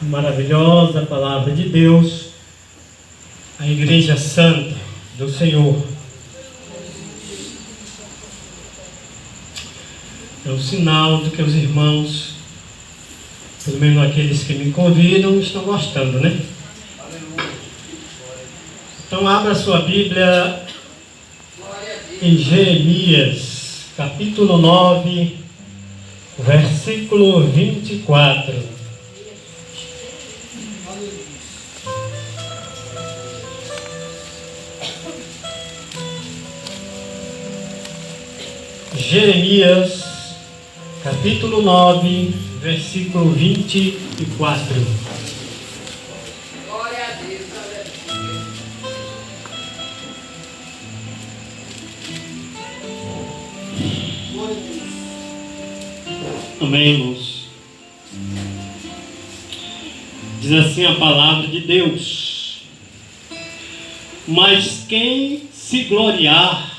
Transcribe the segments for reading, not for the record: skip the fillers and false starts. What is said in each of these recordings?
Maravilhosa palavra de Deus, a Igreja Santa do Senhor. É um sinal de que os irmãos, pelo menos aqueles que me convidam, estão gostando, né? Então abra sua Bíblia em Jeremias, capítulo 9, versículo 24. Jeremias, capítulo 9, versículo 24. Glória a Deus, Amém, irmãos. Diz assim a palavra de Deus: mas quem se gloriar,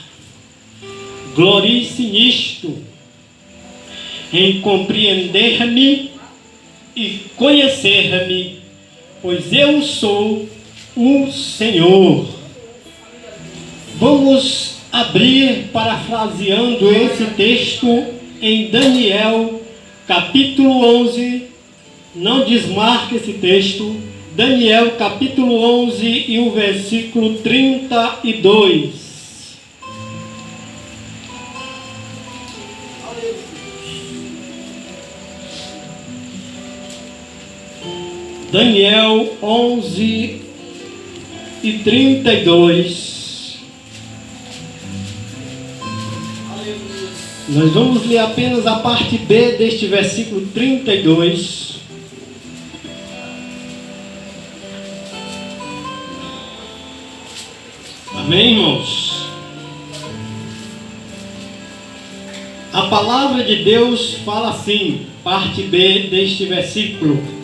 glorie-se nisto, em compreender-me e conhecer-me, pois eu sou o Senhor. Vamos abrir parafraseando esse texto em Daniel, capítulo 11. Não desmarque esse texto. Daniel, capítulo 11 e o versículo 32. Daniel 11 e 32. Nós vamos ler apenas a parte B deste versículo 32. Amém, irmãos? A palavra de Deus fala assim, parte B deste versículo: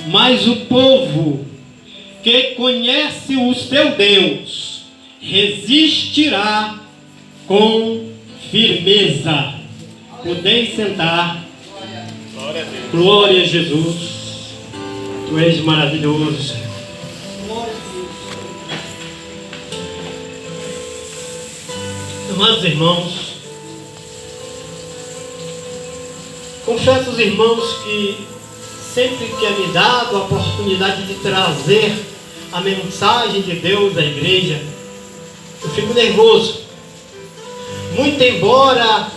mas o povo que conhece o seu Deus resistirá com firmeza. Podeis sentar. Glória a Deus. Glória a Jesus. Tu és maravilhoso, Senhor. Amados irmãos, confesso aos irmãos que sempre que é me dado a oportunidade de trazer a mensagem de Deus à igreja, eu fico nervoso. Muito embora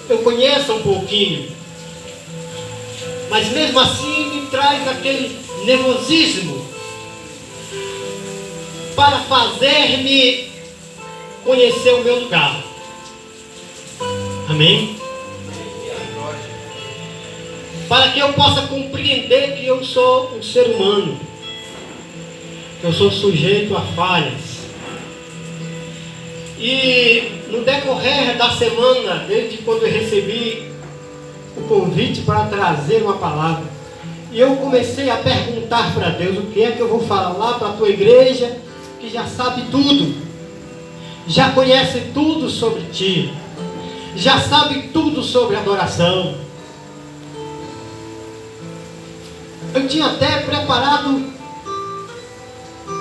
eu conheça um pouquinho, mas mesmo assim me traz aquele nervosismo para fazer-me conhecer o meu lugar. Amém? Para que eu possa compreender que eu sou um ser humano, que eu sou sujeito a falhas. E no decorrer da semana, desde quando eu recebi o convite para trazer uma palavra, e eu comecei a perguntar para Deus: o que é que eu vou falar para a tua igreja, que já sabe tudo, já conhece tudo sobre ti, já sabe tudo sobre adoração. Eu tinha até preparado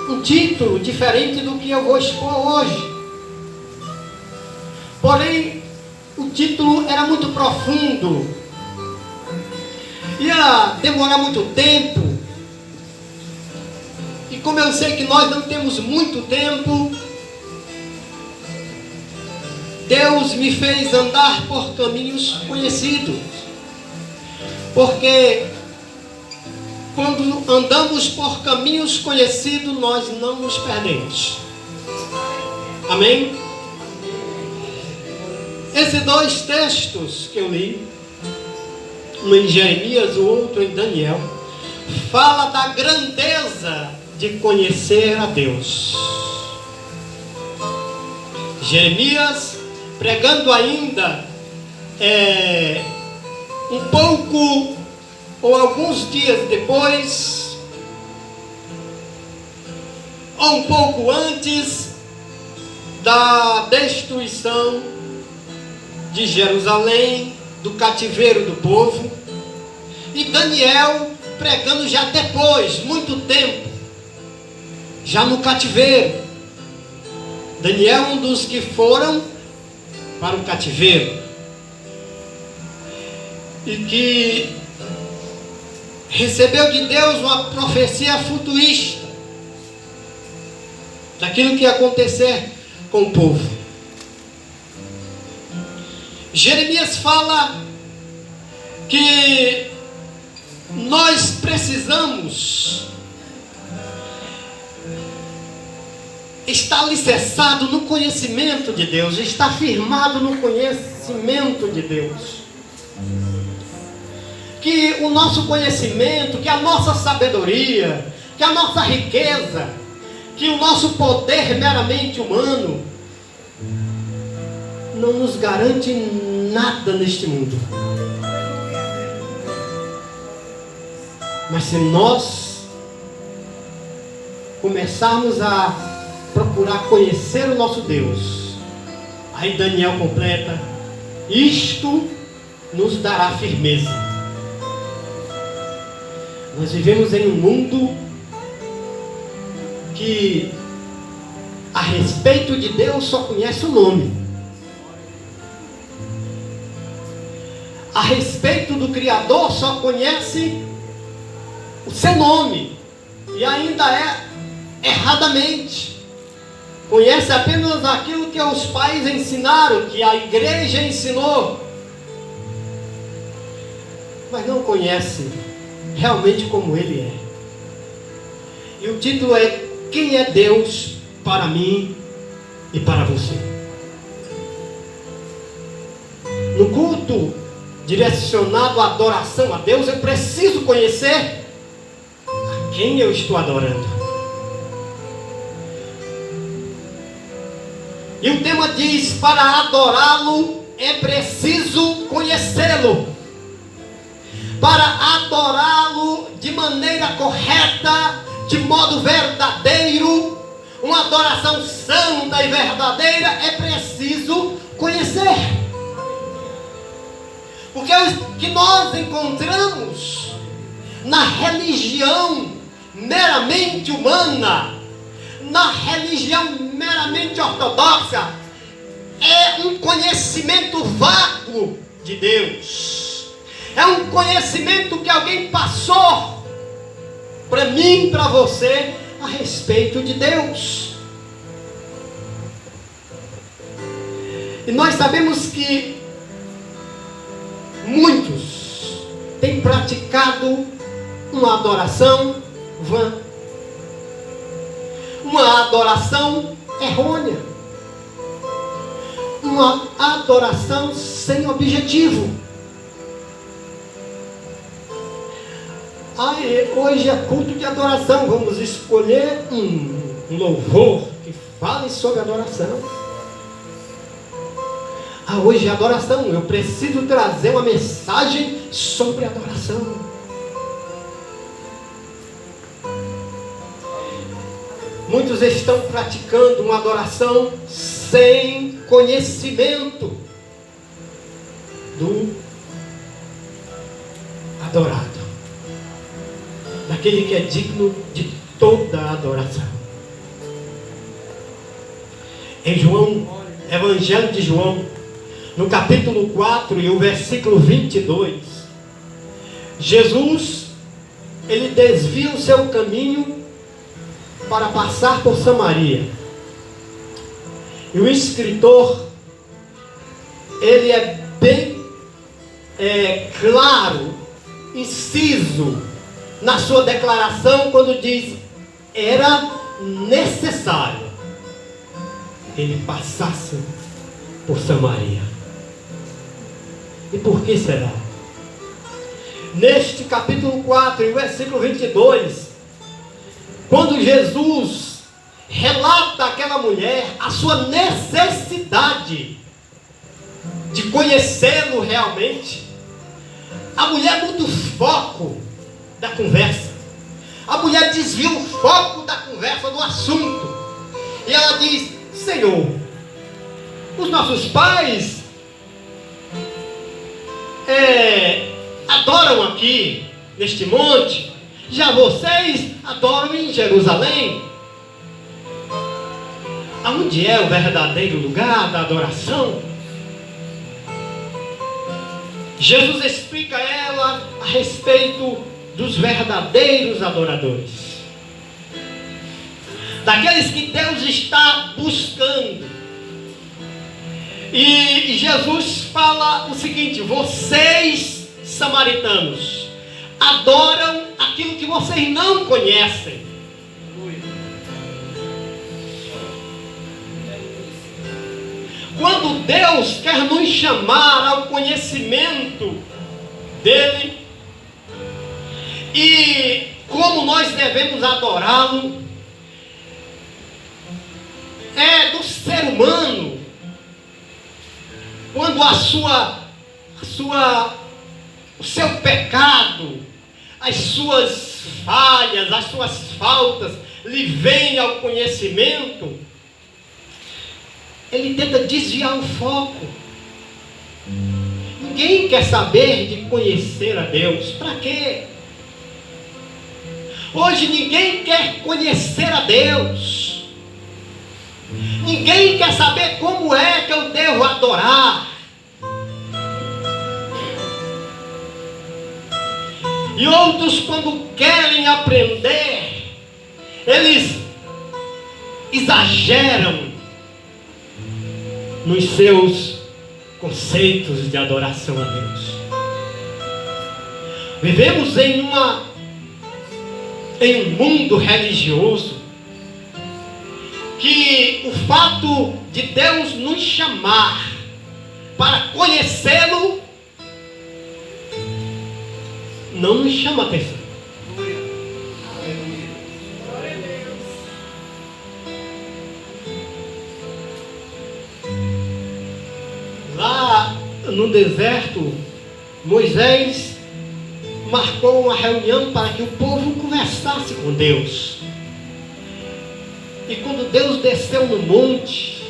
um título diferente do que eu vou expor hoje. Porém, o título era muito profundo. Ia demorar muito tempo. E como eu sei que nós não temos muito tempo, Deus me fez andar por caminhos conhecidos. Porque quando andamos por caminhos conhecidos, nós não nos perdemos. Amém? Esses dois textos que eu li, um em Jeremias, o outro em Daniel, fala da grandeza de conhecer a Deus. Jeremias, pregando ainda um pouco ou alguns dias depois, ou um pouco antes da destruição de Jerusalém, do cativeiro do povo. E Daniel pregando já depois, muito tempo, já no cativeiro. Daniel, um dos que foram para o cativeiro, e que recebeu de Deus uma profecia futurista daquilo que ia acontecer com o povo. Jeremias fala que nós precisamos estar alicerçado no conhecimento de Deus, estar firmado no conhecimento de Deus. Que o nosso conhecimento, que a nossa sabedoria, que a nossa riqueza, que o nosso poder meramente humano não nos garante nada neste mundo. Mas se nós começarmos a procurar conhecer o nosso Deus, aí Daniel completa: isto nos dará firmeza. Nós vivemos em um mundo que a respeito de Deus só conhece o nome. A respeito do Criador só conhece o seu nome, e ainda é erradamente. Conhece apenas aquilo que os pais ensinaram, que a igreja ensinou, mas não conhece realmente como Ele é. E o título é: quem é Deus para mim e para você? No culto direcionado à adoração a Deus, eu preciso conhecer a quem eu estou adorando. E o tema diz: para adorá-lo é preciso conhecê-lo. Para adorá-lo de maneira correta, de modo verdadeiro, uma adoração santa e verdadeira, é preciso conhecer. Porque o que nós encontramos na religião meramente humana, na religião meramente ortodoxa, é um conhecimento vago de Deus. É um conhecimento que alguém passou para mim, para você, a respeito de Deus. E nós sabemos que muitos têm praticado uma adoração vã, uma adoração errônea, uma adoração sem objetivo. Hoje é culto de adoração, vamos escolher um louvor que fale sobre adoração. Hoje é adoração, eu preciso trazer uma mensagem sobre adoração. Muitos estão praticando uma adoração sem conhecimento do adorado, daquele que é digno de toda a adoração. Em João, Evangelho de João, no capítulo 4 e o versículo 22, Jesus, ele desvia o seu caminho para passar por Samaria. E o escritor, ele é bem claro, inciso, na sua declaração, quando diz: era necessário ele passasse por Samaria. E por que será? Neste capítulo 4, e versículo 22, quando Jesus relata àquela mulher a sua necessidade de conhecê-lo realmente, a mulher muda o foco da conversa. A mulher desvia o foco da conversa do assunto. E ela diz: Senhor, os nossos pais adoram aqui neste monte, já vocês adoram em Jerusalém. Aonde é o verdadeiro lugar da adoração? Jesus explica a ela a respeito dos verdadeiros adoradores, daqueles que Deus está buscando. E Jesus fala o seguinte: vocês, samaritanos, adoram aquilo que vocês não conhecem. Quando Deus quer nos chamar ao conhecimento dele e como nós devemos adorá-lo, é do ser humano. Quando o seu pecado, as suas falhas, as suas faltas lhe vêm ao conhecimento, ele tenta desviar o foco. Ninguém quer saber de conhecer a Deus. Para quê? Hoje ninguém quer conhecer a Deus. Ninguém quer saber como é que eu devo adorar. E outros, quando querem aprender, eles exageram nos seus conceitos de adoração a Deus. Vivemos em um mundo religioso que o fato de Deus nos chamar para conhecê-lo não nos chama atenção. Lá no deserto, Moisés marcou uma reunião para que o povo conversasse com Deus. E quando Deus desceu no monte,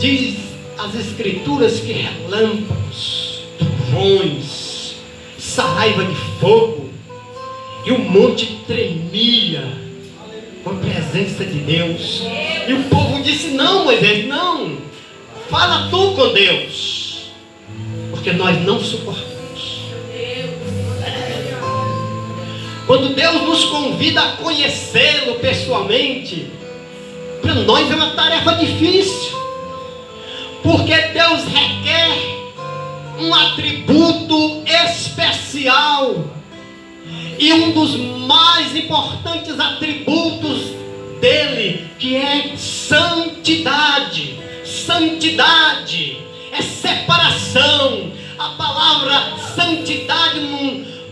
diz as escrituras que relâmpagos, trovões, saraiva de fogo, e o monte tremia com a presença de Deus. E o povo disse: não, Moisés, não, fala tu com Deus, porque nós não suportamos. Quando Deus nos convida a conhecê-lo pessoalmente, para nós é uma tarefa difícil, porque Deus requer um atributo especial, e um dos mais importantes atributos dele, que é santidade. Santidade é separação. A palavra santidade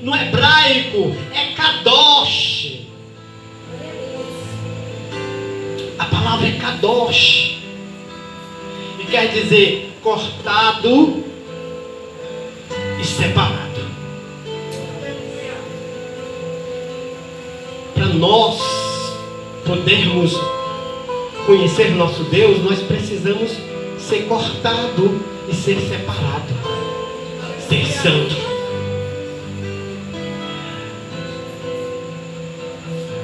no hebraico é kadosh. A palavra é kadosh e quer dizer cortado e separado. Para nós podermos conhecer nosso Deus, nós precisamos ser cortado e ser separado, ser santo.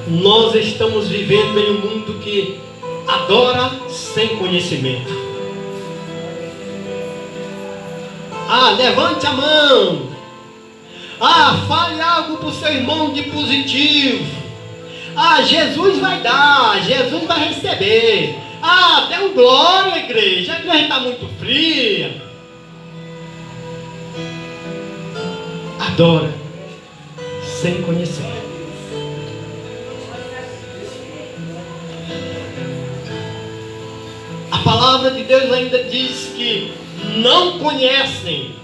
Nós estamos vivendo em um mundo que adora sem conhecimento. Ah, levante a mão. Ah, fale algo para o seu irmão de positivo. Ah, Jesus vai dar, Jesus vai receber. Ah, dê um glória à igreja. A igreja está muito fria. Adora sem conhecer. A palavra de Deus ainda diz que não conhecem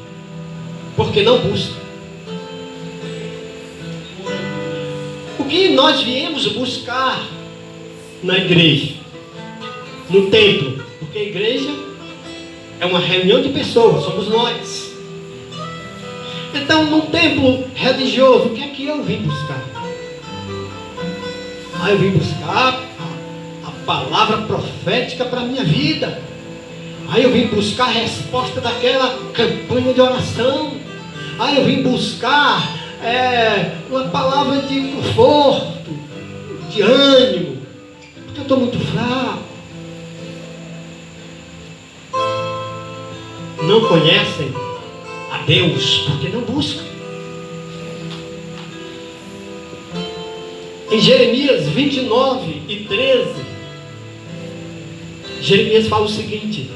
porque não buscam. O que nós viemos buscar na igreja, no templo? Porque a igreja é uma reunião de pessoas, somos nós. Então, no templo religioso, o que é que eu vim buscar? Eu vim buscar a palavra profética para a minha vida. Eu vim buscar a resposta daquela campanha de oração. Eu vim buscar uma palavra de conforto, de ânimo, porque eu estou muito fraco. Não conhecem a Deus porque não buscam. Em Jeremias 29:13, Jeremias fala o seguinte: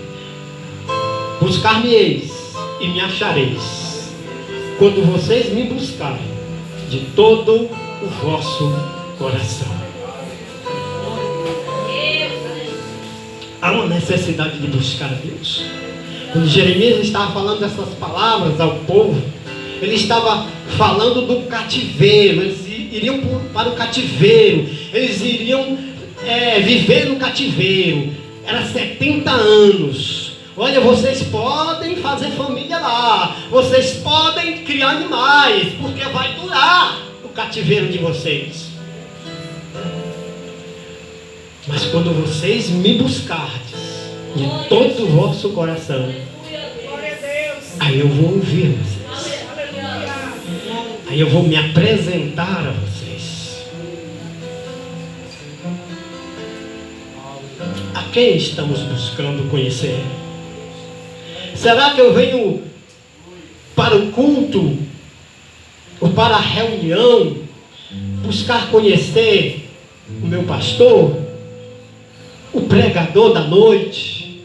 buscar-me-eis e me achareis, quando vocês me buscarem de todo o vosso coração. Há uma necessidade de buscar a Deus. Quando Jeremias estava falando essas palavras ao povo, ele estava falando do cativeiro. Eles iriam para o cativeiro, eles iriam viver no cativeiro. Era 70 anos. Olha, vocês podem fazer família lá, vocês podem criar animais, porque vai durar o cativeiro de vocês. Mas quando vocês me buscardes de todo o vosso coração, aí eu vou ouvir vocês, aí eu vou me apresentar a vocês. A quem estamos buscando conhecer? Será que eu venho para o culto ou para a reunião buscar conhecer o meu pastor, o pregador da noite?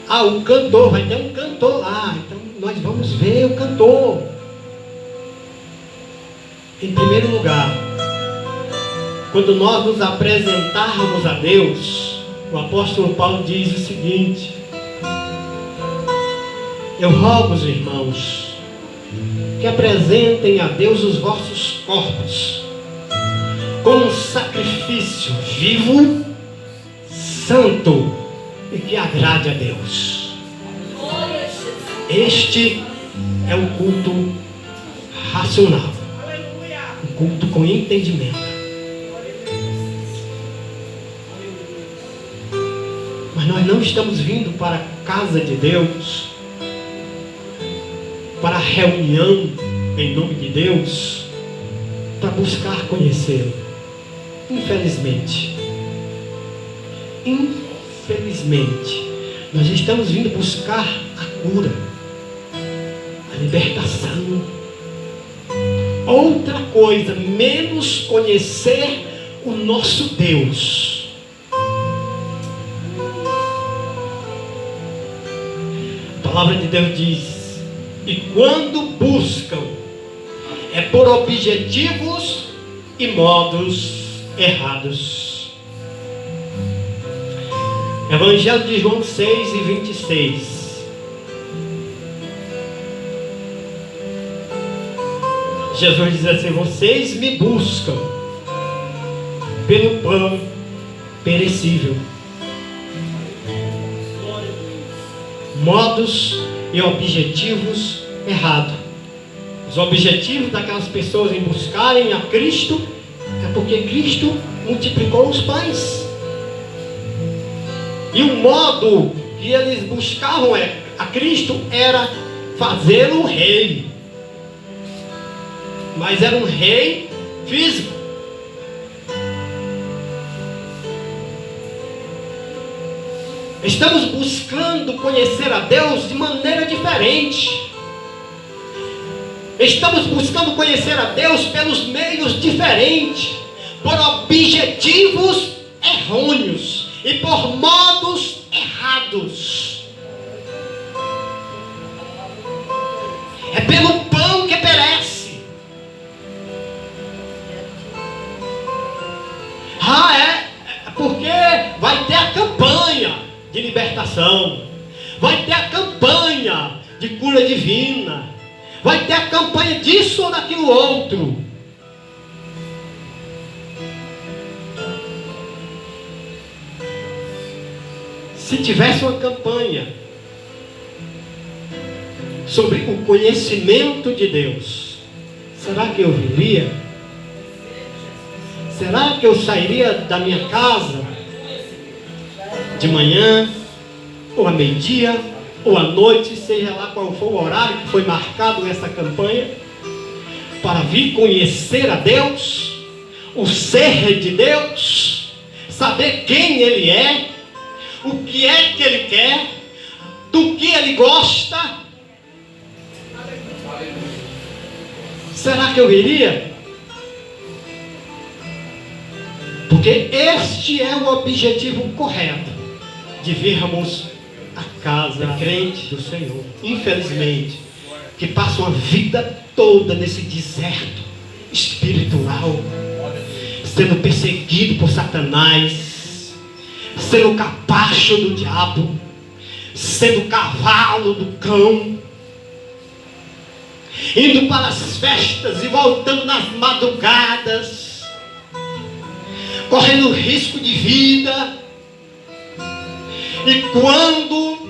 O cantor, vai ter um cantor lá, então nós vamos ver o cantor. Em primeiro lugar, quando nós nos apresentarmos a Deus, o apóstolo Paulo diz o seguinte: eu rogo, os irmãos, que apresentem a Deus os vossos corpos como um sacrifício vivo, santo e que agrade a Deus. Este é o culto racional, um culto com entendimento. Mas nós não estamos vindo para a casa de Deus, para a reunião em nome de Deus, para buscar conhecê-lo. Infelizmente, nós estamos vindo buscar a cura, a libertação, outra coisa, menos conhecer o nosso Deus. A palavra de Deus diz: e quando buscam, é por objetivos e modos errados. Evangelho de João 6:26. Jesus diz assim: vocês me buscam pelo pão perecível. Modos e objetivos errados. Os objetivos daquelas pessoas em buscarem a Cristo é porque Cristo multiplicou os pães. E o modo que eles buscavam a Cristo era fazê-lo rei. Mas era um rei físico. Estamos buscando conhecer a Deus de maneira diferente. Estamos buscando conhecer a Deus pelos meios diferentes, por objetivos errôneos e por modos errados. É pelo pão que perece. Porque vai ter a campanha de libertação, vai ter a campanha de cura divina, vai ter a campanha disso ou daquilo outro. Se tivesse uma campanha sobre o conhecimento de Deus, será que eu viria? Será que eu sairia da minha casa de manhã, ou a meio-dia, ou à noite, seja lá qual for o horário que foi marcado nessa campanha, para vir conhecer a Deus, o ser de Deus, saber quem Ele é, o que é que Ele quer, do que Ele gosta. Será que eu iria? Porque este é o objetivo correto de virmos a casa crente do Senhor. Infelizmente, que passam a vida toda nesse deserto espiritual, sendo perseguido por Satanás, sendo capacho do diabo, sendo cavalo do cão, indo para as festas e voltando nas madrugadas, correndo risco de vida. E quando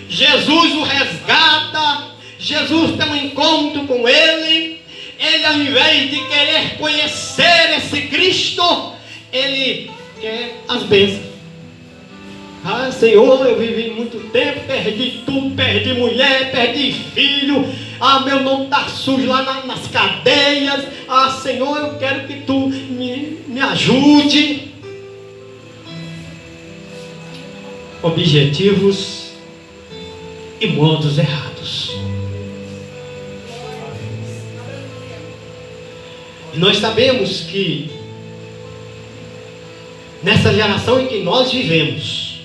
Jesus o resgata, Jesus tem um encontro com ele, ele, ao invés de querer conhecer esse Cristo, ele quer as bênçãos. Ah, Senhor, eu vivi muito tempo, perdi tudo, perdi mulher, perdi filho. Ah, meu nome está sujo lá nas cadeias. Ah, Senhor, eu quero que tu me ajude. Objetivos e modos errados. E nós sabemos que nessa geração em que nós vivemos,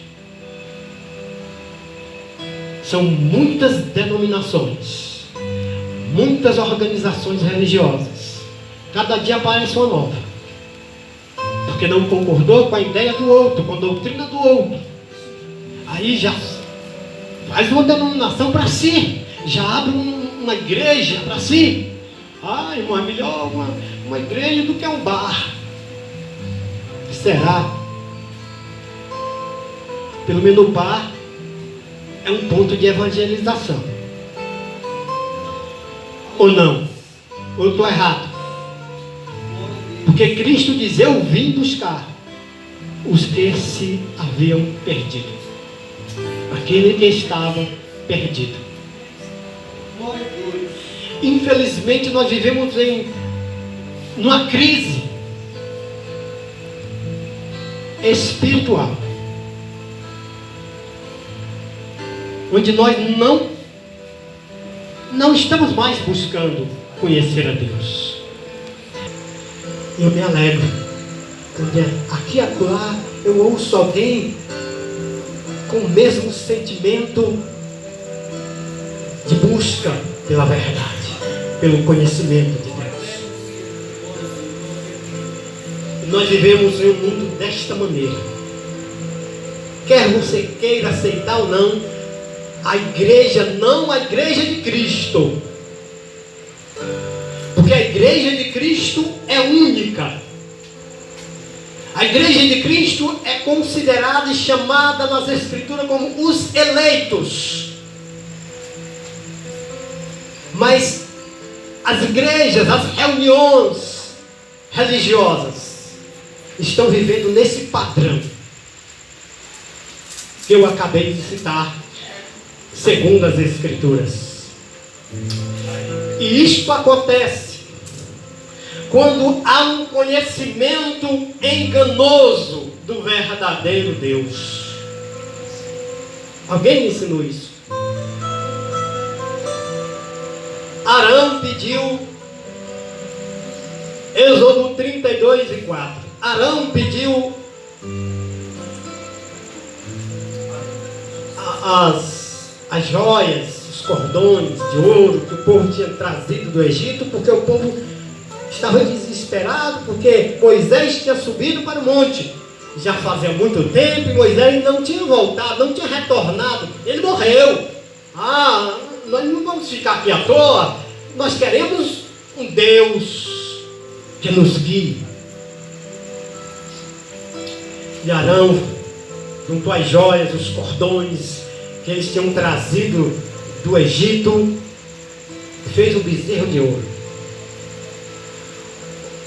são muitas denominações, muitas organizações religiosas. Cada dia aparece uma nova, porque não concordou com a ideia do outro, com a doutrina do outro. Aí já faz uma denominação para si, já abre uma igreja para si. Ah, irmão, é melhor uma igreja do que um bar. Será? Pelo menos o bar é um ponto de evangelização. Ou não? Ou eu estou errado? Porque Cristo diz: eu vim buscar os que se haviam perdido, aquele que estava perdido. Infelizmente nós vivemos numa crise espiritual, onde nós não estamos mais buscando conhecer a Deus. Eu me alegro quando aqui e acolá eu ouço alguém com o mesmo sentimento de busca pela verdade, pelo conhecimento de Deus. E nós vivemos em um mundo desta maneira. Quer você queira aceitar ou não, a igreja, não a igreja de Cristo, porque a igreja de Cristo é única. A igreja de Cristo é considerada e chamada nas Escrituras como os eleitos. Mas as igrejas, as reuniões religiosas estão vivendo nesse padrão que eu acabei de citar, segundo as Escrituras. E isto acontece quando há um conhecimento enganoso do verdadeiro Deus. Alguém me ensinou isso? Arão pediu, Êxodo 32:4. Arão pediu as joias, os cordões de ouro que o povo tinha trazido do Egito, porque o povo estava desesperado, porque Moisés tinha subido para o monte já fazia muito tempo, e Moisés não tinha voltado, não tinha retornado, ele morreu. Nós não vamos ficar aqui à toa, nós queremos um Deus que nos guie. E Arão juntou as joias, os cordões que eles tinham trazido do Egito, fez o bezerro de ouro.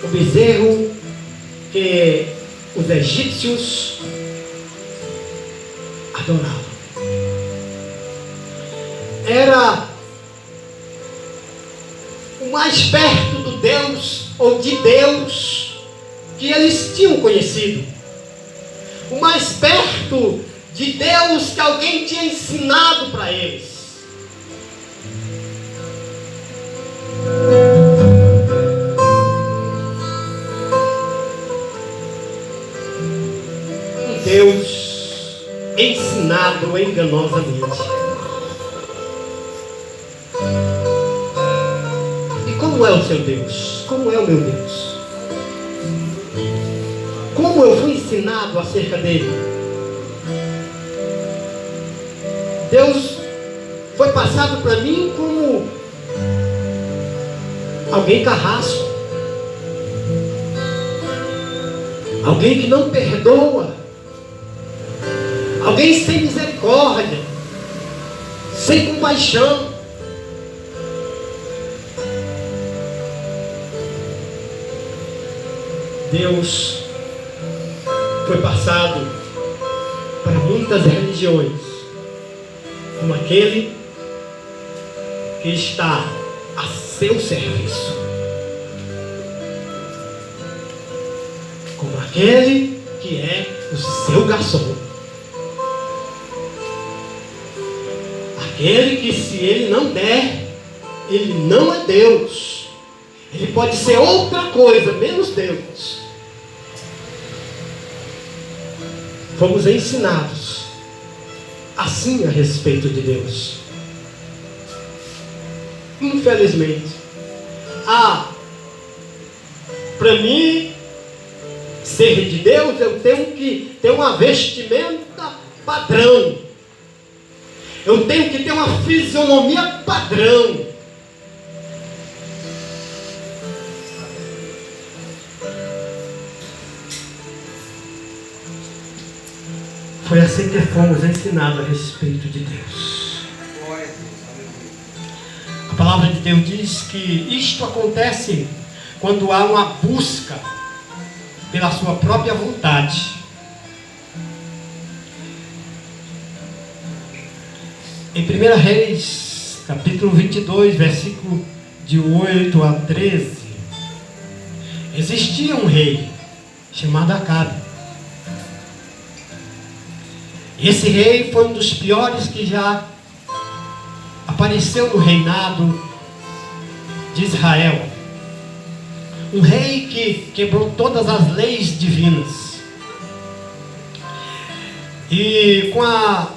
O bezerro que os egípcios adoravam. era o mais perto do Deus ou de Deus que eles tinham conhecido. O mais perto de Deus que alguém tinha ensinado para eles. Um Deus ensinado enganosamente. E como é o seu Deus? Como é o meu Deus? Como eu fui ensinado acerca dele? Deus foi passado para mim como alguém carrasco, alguém que não perdoa, alguém sem misericórdia, sem compaixão. Deus foi passado para muitas religiões como aquele que está a seu serviço, como aquele que é o seu garçom, aquele que, se ele não der, ele não é Deus. Ele pode ser outra coisa, menos Deus. Fomos ensinados assim a respeito de Deus. Infelizmente, para mim ser de Deus, eu tenho que ter uma vestimenta padrão. Eu tenho que ter uma fisionomia padrão. Foi assim que fomos ensinados a respeito de Deus. A palavra de Deus diz que isto acontece quando há uma busca pela sua própria vontade. Em 1 Reis, capítulo 22, versículo de 8 a 13, existia um rei chamado Acabe. Esse rei foi um dos piores que já apareceu no reinado de Israel. Um rei que quebrou todas as leis divinas. E com a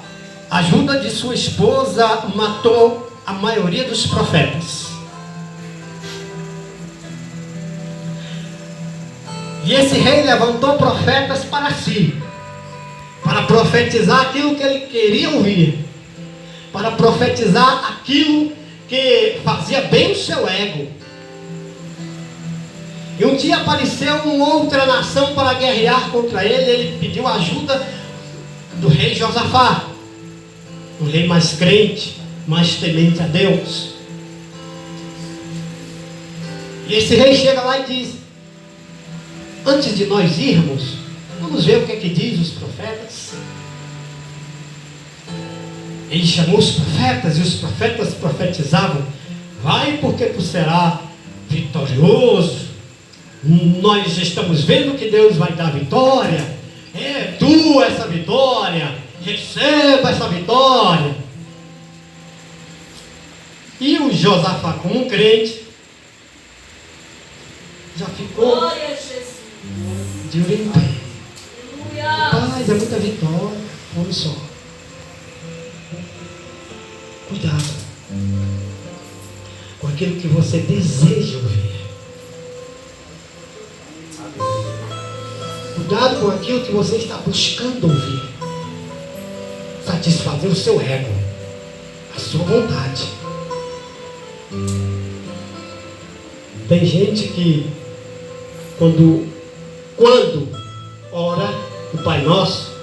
ajuda de sua esposa, matou a maioria dos profetas. E esse rei levantou profetas para si, para profetizar aquilo que ele queria ouvir, para profetizar aquilo que fazia bem o seu ego. E um dia apareceu uma outra nação para guerrear contra ele. Ele pediu ajuda do rei Josafá, um rei mais crente, mais temente a Deus. E esse rei chega lá e diz: antes de nós irmos, vamos ver o que é que diz os profetas. Ele chamou os profetas e os profetas profetizavam: vai, porque tu serás vitorioso. Nós estamos vendo que Deus vai dar vitória. É tu essa vitória. Receba essa vitória. E o Josafá, como um crente, já ficou de olho em pé. Rapaz, é muita vitória. Olha só. Cuidado com aquilo que você deseja ouvir. Cuidado com aquilo que você está buscando ouvir. Satisfazer o seu ego, a sua vontade. Tem gente que quando ora o Pai Nosso,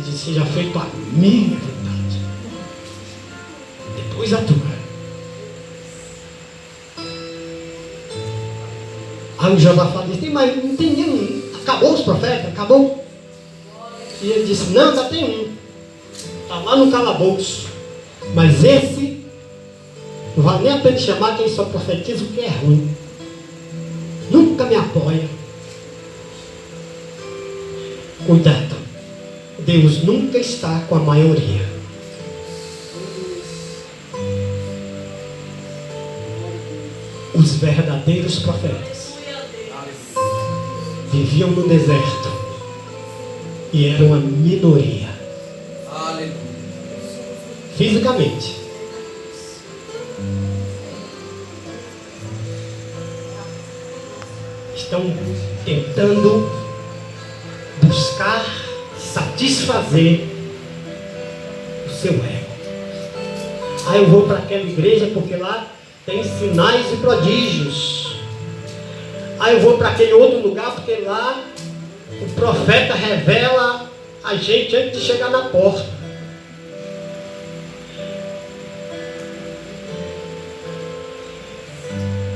de seja feito a minha vontade, depois a tua. Aí o Josafá disse: mas não tem nenhum, acabou os profetas, acabou. E ele disse: não, ainda tem um. está lá no calabouço. Mas esse não vale nem a pena chamar, que ele só profetiza o que é ruim. Nunca me apoia. Cuidado. Deus nunca está com a maioria. Os verdadeiros profetas viviam no deserto e eram a minoria. Fisicamente. Estão tentando buscar satisfazer o seu ego. Ah, eu vou para aquela igreja porque lá tem sinais e prodígios. Ah, eu vou para aquele outro lugar porque lá o profeta revela a gente antes de chegar na porta.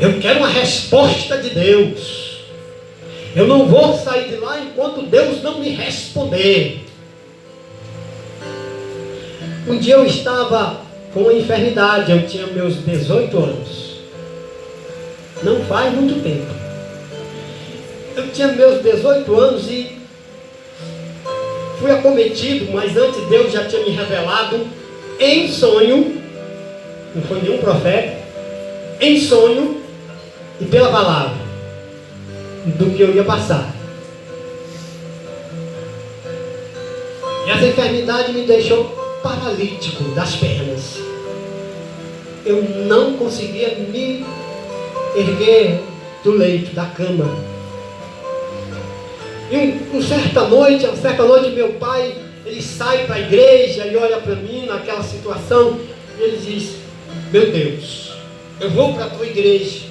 Eu quero uma resposta de Deus. Eu não vou sair de lá enquanto Deus não me responder. Um dia eu estava com uma enfermidade, eu tinha meus 18 anos. Não faz muito tempo. Eu tinha meus 18 anos e fui acometido, mas antes Deus já tinha me revelado em sonho, não foi nenhum profeta, em sonho e pela palavra, do que eu ia passar. E essa enfermidade me deixou paralítico das pernas. Eu não conseguia me erguer do leito, da cama. E uma certa noite meu pai, ele sai para a igreja e olha para mim naquela situação e ele diz: meu Deus, eu vou para a tua igreja,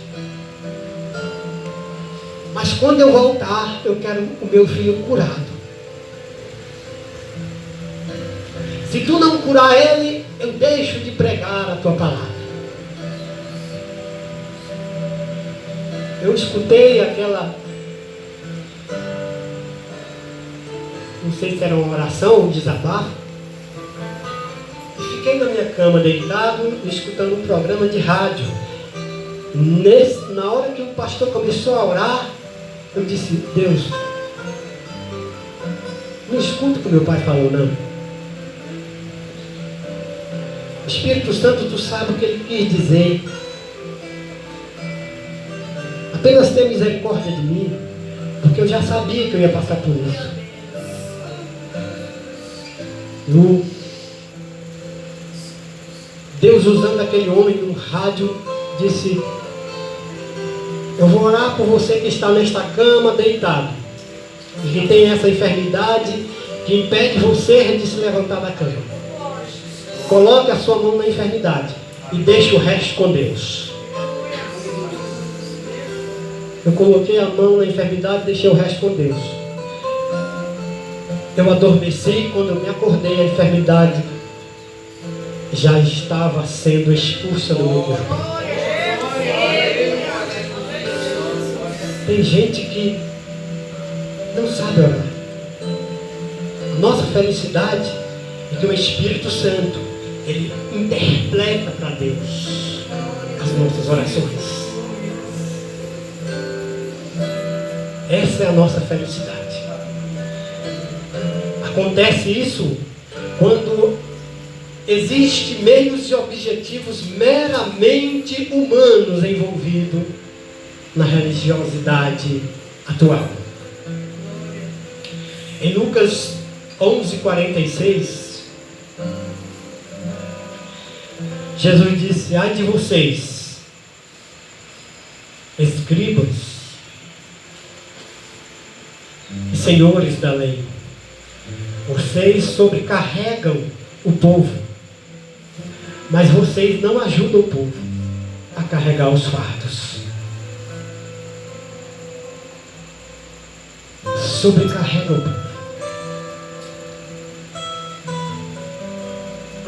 mas quando eu voltar eu quero o meu filho curado. Se tu não curar ele, eu deixo de pregar a tua palavra. Eu escutei aquela, não sei se era uma oração, um desabafo, e fiquei na minha cama deitado, escutando um programa de rádio. Na hora que o pastor começou a orar, eu disse: Deus, não escuta o que meu pai falou, não. Espírito Santo, tu sabe o que ele quis dizer. Apenas tenha misericórdia de mim, porque eu já sabia que eu ia passar por isso. Deus, usando aquele homem no rádio, disse: eu vou orar por você que está nesta cama deitado, que tem essa enfermidade que impede você de se levantar da cama. Coloque a sua mão na enfermidade e deixe o resto com Deus. Eu coloquei a mão na enfermidade e deixei o resto com Deus. Eu adormeci e quando eu me acordei, a enfermidade já estava sendo expulsa do meu corpo. Tem gente que não sabe orar. A nossa felicidade é que o Espírito Santo, ele interpreta para Deus as nossas orações. Essa é a nossa felicidade. Acontece isso quando existem meios e objetivos meramente humanos envolvidos na religiosidade atual. Em Lucas 11:46, Jesus disse: ai de vocês, escribas e senhores da lei, vocês sobrecarregam o povo, mas vocês não ajudam o povo a carregar os fardos. Sobrecarregam o povo.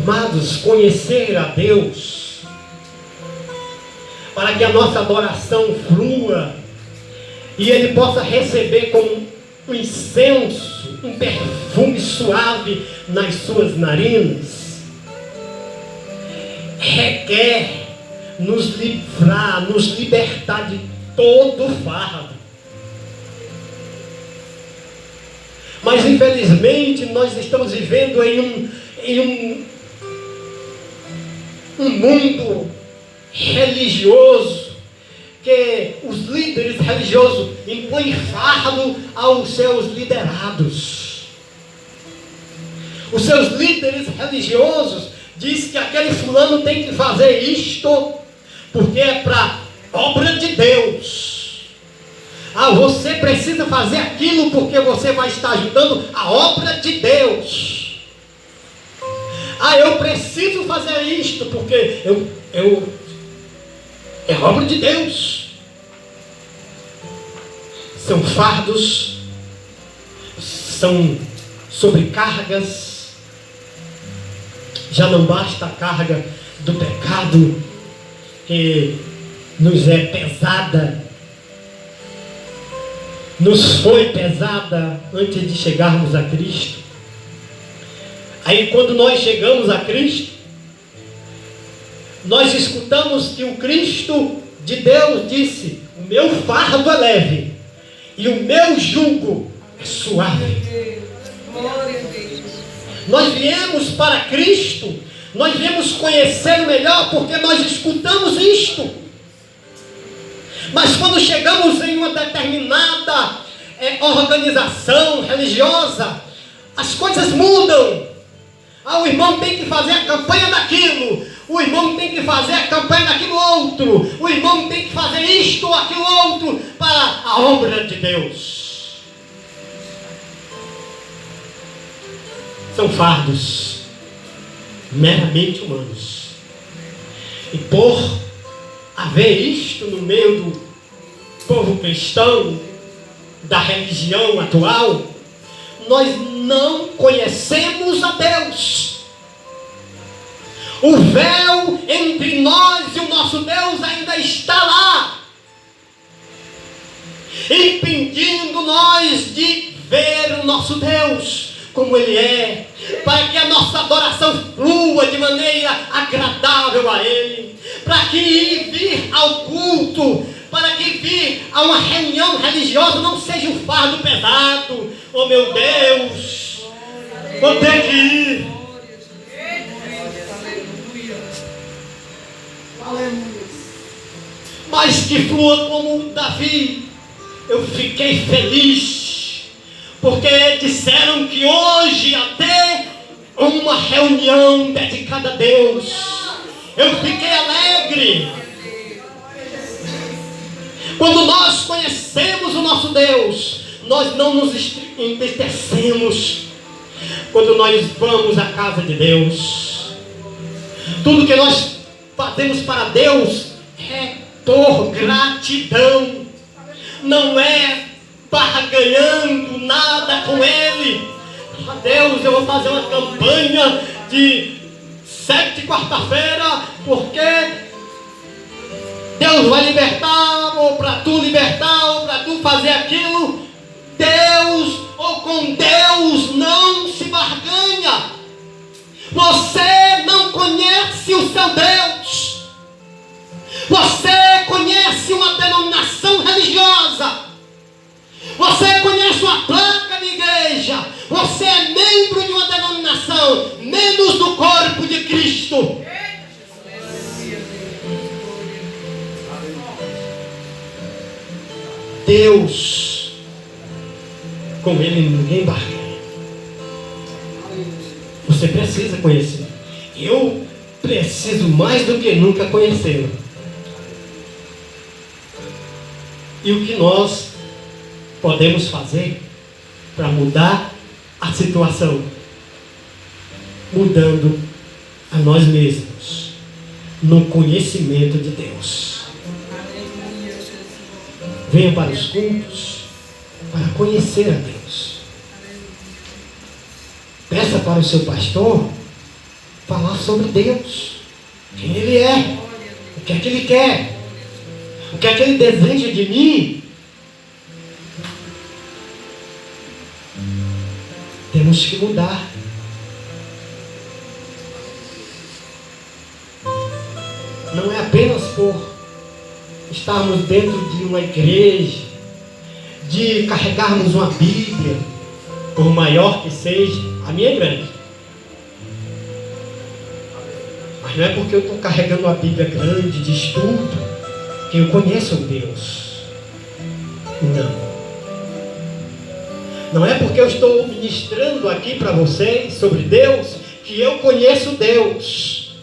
Amados, conhecer a Deus, para que a nossa adoração flua e Ele possa receber como um incenso um perfume suave nas suas narinas, requer nos livrar, nos libertar de todo o fardo. Mas infelizmente nós estamos vivendo em um mundo religioso, que os líderes religiosos impõem fardo aos seus liderados. Os seus líderes religiosos dizem que aquele fulano tem que fazer isto porque é para obra de Deus. Ah, você precisa fazer aquilo porque você vai estar ajudando a obra de Deus. Ah, eu preciso fazer isto porque é obra de Deus. São fardos, são sobrecargas. Já não basta a carga do pecado, que nos é pesada, nos foi pesada antes de chegarmos a Cristo. Aí quando nós chegamos a Cristo, nós escutamos que o Cristo de Deus disse: o meu fardo é leve e o meu jugo é suave. Nós viemos para Cristo, nós viemos conhecê-lo melhor porque nós escutamos isto. Mas quando chegamos em uma determinada organização religiosa, as coisas mudam. Ah, o irmão tem que fazer a campanha daquilo, o irmão tem que fazer a campanha daquilo outro, o irmão tem que fazer isto ou aquilo outro para a obra de Deus. São fardos meramente humanos. E por haver isto no meio do povo cristão, da religião atual, nós não conhecemos a Deus. O véu entre nós e o nosso Deus ainda está lá, impedindo nós de ver o nosso Deus como Ele é, para que a nossa adoração flua de maneira agradável a Ele, para que vir ao culto, para que vir a uma reunião religiosa não seja um fardo pesado. Oh meu Deus, vou ter que ir. Mas que flua como Davi. Eu fiquei feliz, porque disseram que hoje até uma reunião dedicada a Deus. Eu fiquei alegre. Quando nós conhecemos o nosso Deus, nós não nos entristecemos. Quando nós vamos à casa de Deus, tudo que nós fazemos para Deus é por gratidão. Não é barganhando nada com Ele. A Deus, eu vou fazer uma campanha de 7 quarta-feira, porque Deus vai libertar, ou para tu libertar, ou para tu fazer aquilo. Deus, ou com Deus, não se barganha. Você não conhece o seu Deus. Você conhece uma denominação religiosa. Você conhece uma placa de igreja. Você é membro de uma denominação, menos do corpo de Cristo. Deus, com Ele ninguém barganha. Você precisa conhecer. Eu preciso mais do que nunca conhecê-lo. E o que nós podemos fazer para mudar a situação? Mudando a nós mesmos no conhecimento de Deus. Venha para os cultos para conhecer a Deus. Peça para o seu pastor falar sobre Deus, quem Ele é, o que é que Ele quer, o que é que Ele deseja de mim. temos que mudar. Não é apenas por estarmos dentro de uma igreja, de carregarmos uma Bíblia, por maior que seja. A minha é grande. Mas não é porque eu estou carregando uma Bíblia grande de estudo que eu conheço Deus. Não. Não é porque eu estou ministrando aqui para vocês sobre Deus que eu conheço Deus.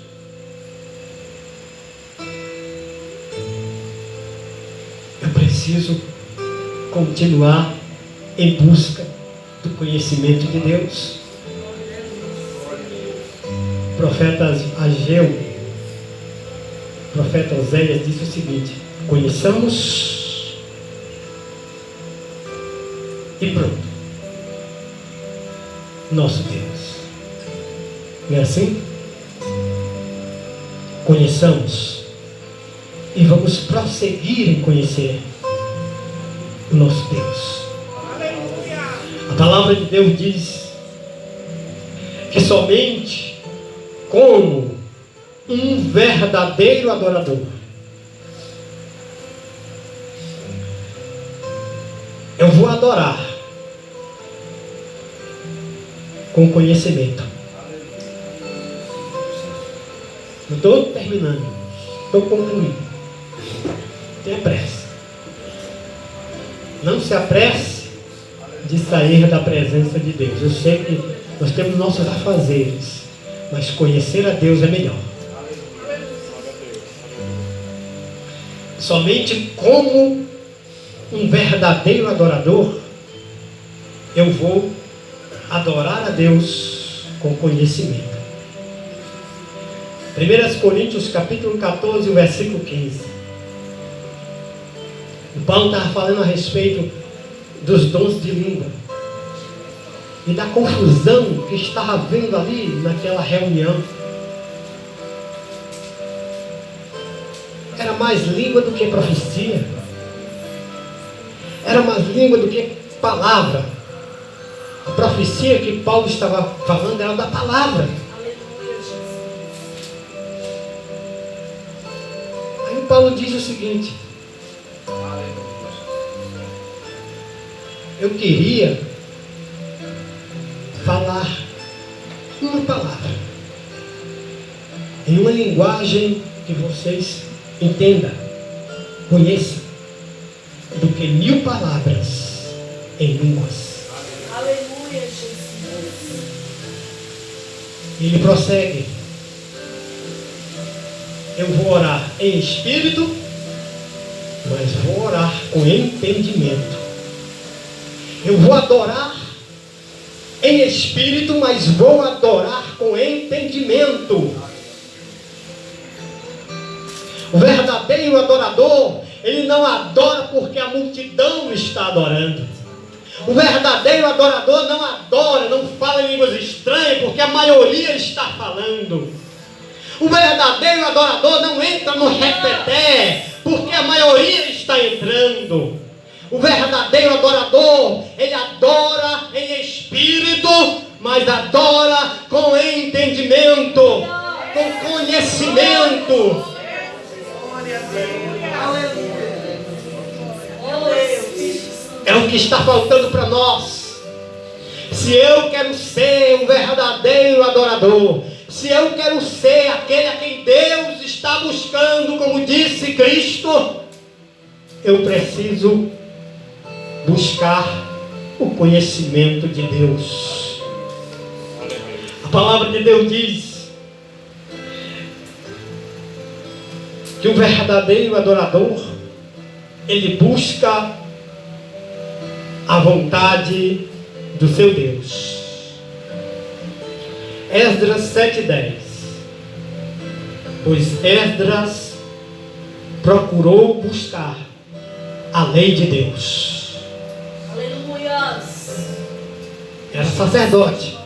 Eu preciso continuar em busca do conhecimento de Deus. O profeta Ageu, o profeta Oséias disse o seguinte: conheçamos e pronto. Nosso Deus. Não é assim? Conheçamos e vamos prosseguir em conhecer o nosso Deus. A palavra de Deus diz que somente como um verdadeiro adorador eu vou adorar com conhecimento. Não estou terminando, estou concluindo. Tenha pressa. Não se apresse de sair da presença de Deus. Eu sei que nós temos nossos afazeres, mas conhecer a Deus é melhor. Somente como um verdadeiro adorador eu vou adorar a Deus com conhecimento. 1 Coríntios capítulo 14, versículo 15. O Paulo estava falando a respeito dos dons de língua e da confusão que estava havendo ali naquela reunião. Era mais língua do que profecia. Era mais língua do que palavra. A profecia que Paulo estava falando era da palavra. Aí Paulo diz o seguinte: eu queria falar uma palavra em uma linguagem que vocês entendam, conheçam, do que 1000 palavras em línguas. Aleluia, Jesus. Ele prossegue: eu vou orar em espírito, mas vou orar com entendimento. Eu vou adorar em espírito, mas vou adorar com entendimento. O verdadeiro adorador, ele não adora porque a multidão está adorando. O verdadeiro adorador não adora, não fala em línguas estranhas porque a maioria está falando. O verdadeiro adorador não entra no repeté porque a maioria está entrando. O verdadeiro adorador, ele adora em espírito, mas adora com entendimento, com conhecimento. É o que está faltando para nós. Se eu quero ser um verdadeiro adorador, se eu quero ser aquele a quem Deus está buscando, como disse Cristo, eu preciso buscar o conhecimento de Deus. A palavra de Deus diz que o verdadeiro adorador, ele busca a vontade do seu Deus. Esdras 7:10. Pois Esdras procurou buscar a lei de Deus. Aleluia. Era sacerdote,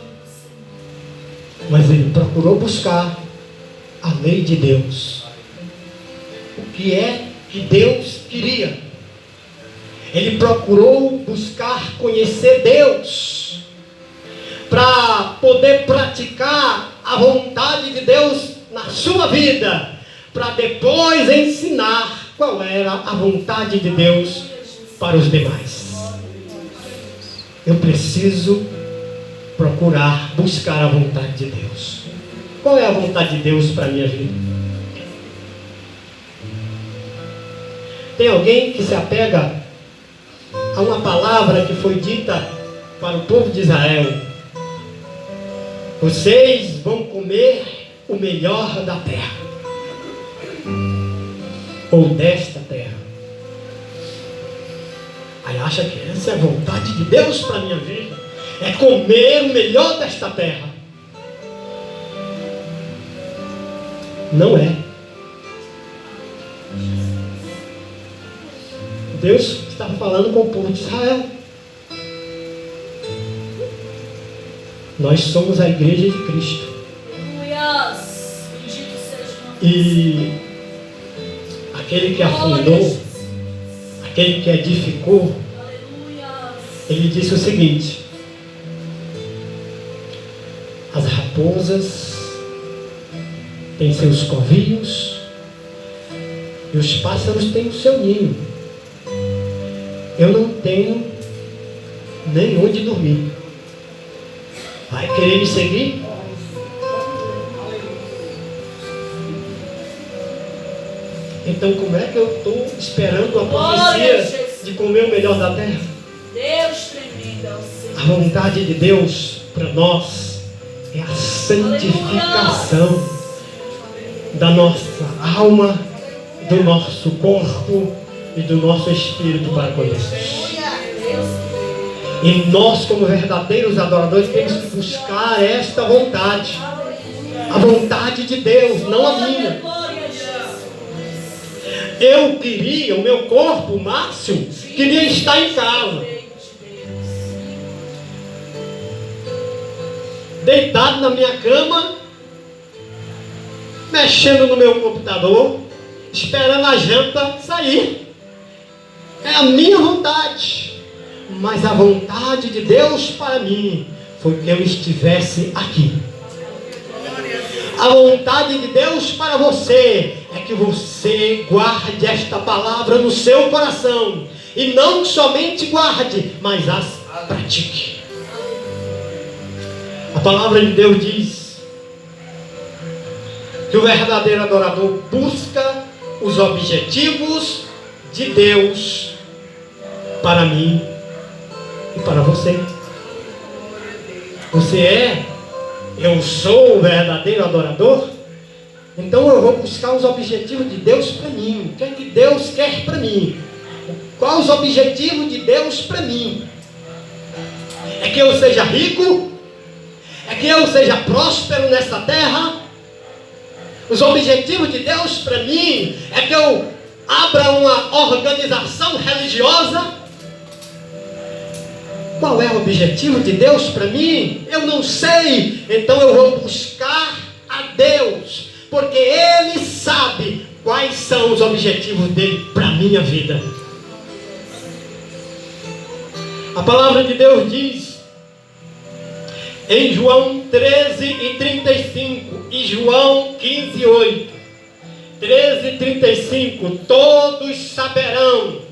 mas ele procurou buscar a lei de Deus. O que é que Deus queria? Ele procurou buscar conhecer Deus. para poder praticar a vontade de Deus na sua vida, para depois ensinar qual era a vontade de Deus para os demais. Eu preciso procurar, buscar a vontade de Deus. Qual é a vontade de Deus para a minha vida? Tem alguém que se apega a uma palavra que foi dita para o povo de Israel: vocês vão comer o melhor da terra, ou desta terra. Aí acha que essa é a vontade de Deus para a minha vida, é comer o melhor desta terra. Não é. Deus estava falando com o povo de Israel. Nós somos a igreja de Cristo. E aquele que afundou, aquele que edificou, ele disse o seguinte: as raposas têm seus covinhos e os pássaros têm o seu ninho. Eu não tenho nem onde dormir. Vai querer me seguir? Então como é que eu estou esperando a profecia de comer o melhor da terra? Deus tremendo é o Senhor. A vontade de Deus para nós é a santificação da nossa alma, do nosso corpo e do nosso espírito para com Deus. E nós, como verdadeiros adoradores, temos que buscar esta vontade, a vontade de Deus, não a minha. Eu queria, o meu corpo, o Márcio, queria estar em casa, deitado na minha cama, mexendo no meu computador, esperando a janta sair. É a minha vontade, mas a vontade de Deus para mim foi que eu estivesse aqui. A vontade de Deus para você é que você guarde esta palavra no seu coração, e não somente guarde, mas as pratique. A palavra de Deus diz que o verdadeiro adorador busca os objetivos de Deus para mim e para você. Eu sou o verdadeiro adorador, então eu vou buscar os objetivos de Deus para mim. O que é que Deus quer para mim? Quais os objetivos de Deus para mim? É que eu seja rico? É que eu seja próspero nessa terra? Os objetivos de Deus para mim é que eu abra uma organização religiosa? Qual é o objetivo de Deus para mim? Eu não sei. Então eu vou buscar a Deus, porque Ele sabe quais são os objetivos dele para a minha vida. A palavra de Deus diz em João 13:35 e João 15:8, 13:35, todos saberão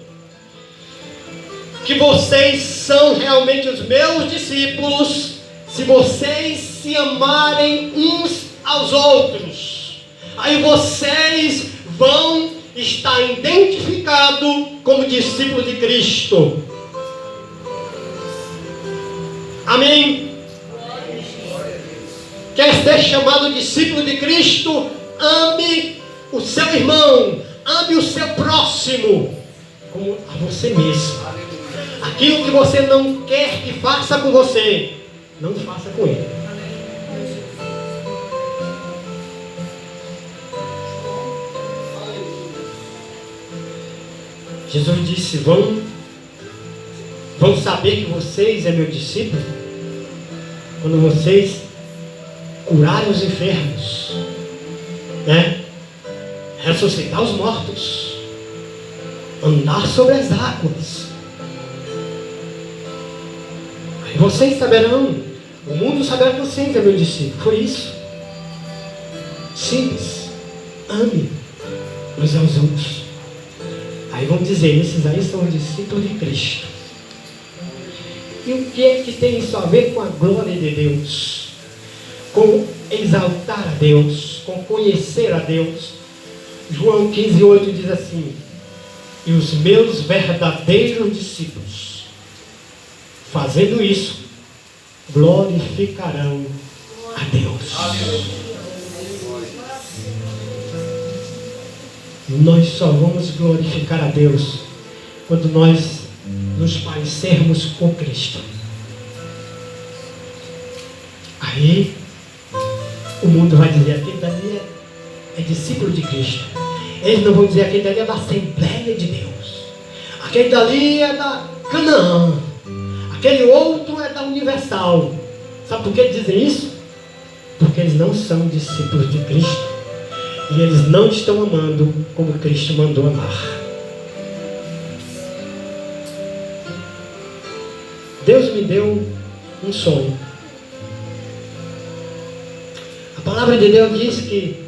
que vocês são realmente os meus discípulos se vocês se amarem uns aos outros. Aí vocês vão estar identificados como discípulos de Cristo. Amém? Quer ser chamado discípulo de Cristo? Ame o seu irmão, ame o seu próximo como a você mesmo. Aquilo que você não quer que faça com você, não faça com ele. Jesus disse: vão saber que vocês é meu discípulo quando vocês curarem os enfermos, né? Ressuscitar os mortos, andar sobre as águas. Aí vocês saberão O mundo saberá que você é meu discípulo. Foi isso. Simples. Ame uns aos outros. Aí vão dizer, esses aí são os discípulos de Cristo. E o que é que tem isso a ver com a glória de Deus? Com exaltar a Deus, com conhecer a Deus. João 15:8 diz assim: e os meus verdadeiros discípulos, fazendo isso, glorificarão a Deus. Nós só vamos glorificar a Deus quando nós nos parecermos com Cristo. Aí o mundo vai dizer, aquele dali é discípulo de Cristo. Eles não vão dizer, aquele dali é da Assembleia de Deus, aquele dali é da Canaã, aquele outro é da Universal. Sabe por que eles dizem isso? Porque eles não são discípulos de Cristo e eles não estão amando como Cristo mandou amar. Deus me deu um sonho. A palavra de Deus diz que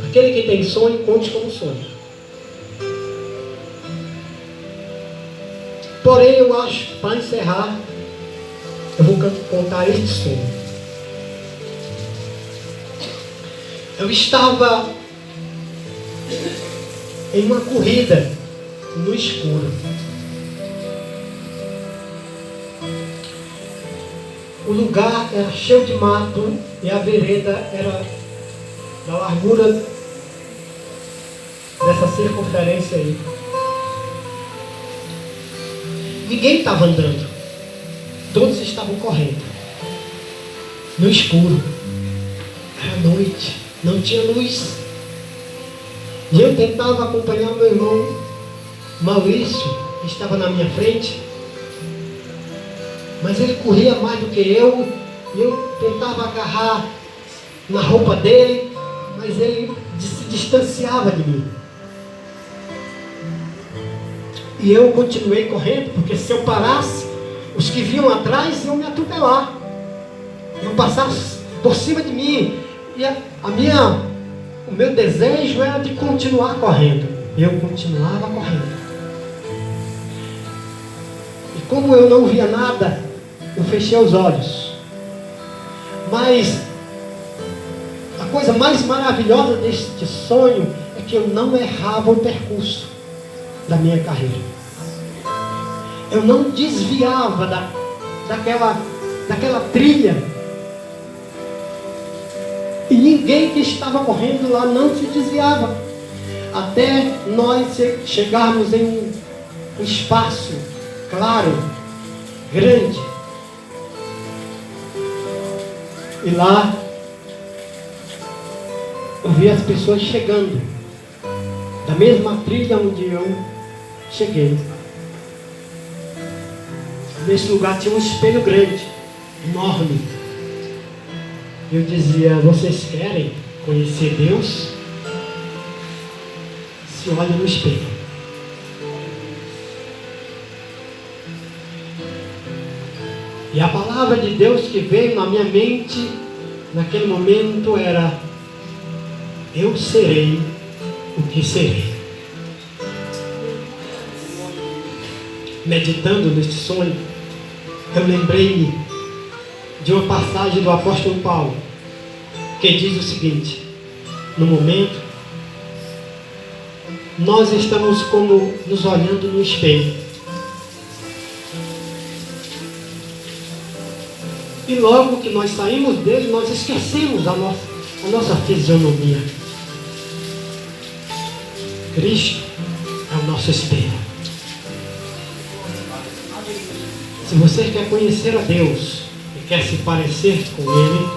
aquele que tem sonho, conte como sonho. Porém, eu acho, para encerrar, eu vou contar este sonho. Eu estava em uma corrida no escuro. O lugar era cheio de mato e a vereda era da largura dessa circunferência aí. Ninguém estava andando. Todos estavam correndo. No escuro. Era noite. Não tinha luz. E eu tentava acompanhar meu irmão Maurício, que estava na minha frente. Mas ele corria mais do que eu. E eu tentava agarrar na roupa dele, mas ele se distanciava de mim. E eu continuei correndo, porque se eu parasse, os que vinham atrás iam me atropelar, iam passar por cima de mim. E o meu desejo era de continuar correndo. Eu continuava correndo. E como eu não via nada, eu fechei os olhos. Mas a coisa mais maravilhosa deste sonho é que eu não errava o percurso da minha carreira. Eu não desviava daquela trilha. E ninguém que estava correndo lá não se desviava. Até nós chegarmos em um espaço claro, grande. E lá eu vi as pessoas chegando da mesma trilha onde eu cheguei. Nesse lugar tinha um espelho grande, enorme. Eu dizia, vocês querem conhecer Deus? Se olha no espelho. E a palavra de Deus que veio na minha mente naquele momento era: eu serei o que serei. Meditando nesse sonho, eu lembrei-me de uma passagem do apóstolo Paulo, que diz o seguinte: no momento, nós estamos como nos olhando no espelho. E logo que nós saímos dele, nós esquecemos a nossa fisionomia. Cristo é o nosso espelho. Se você quer conhecer a Deus e quer se parecer com Ele,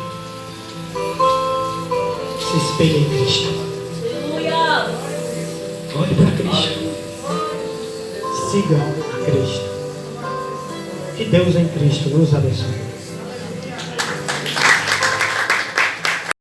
se espelhe em Cristo. Olhe para Cristo. Siga a Cristo. Que Deus em Cristo nos abençoe.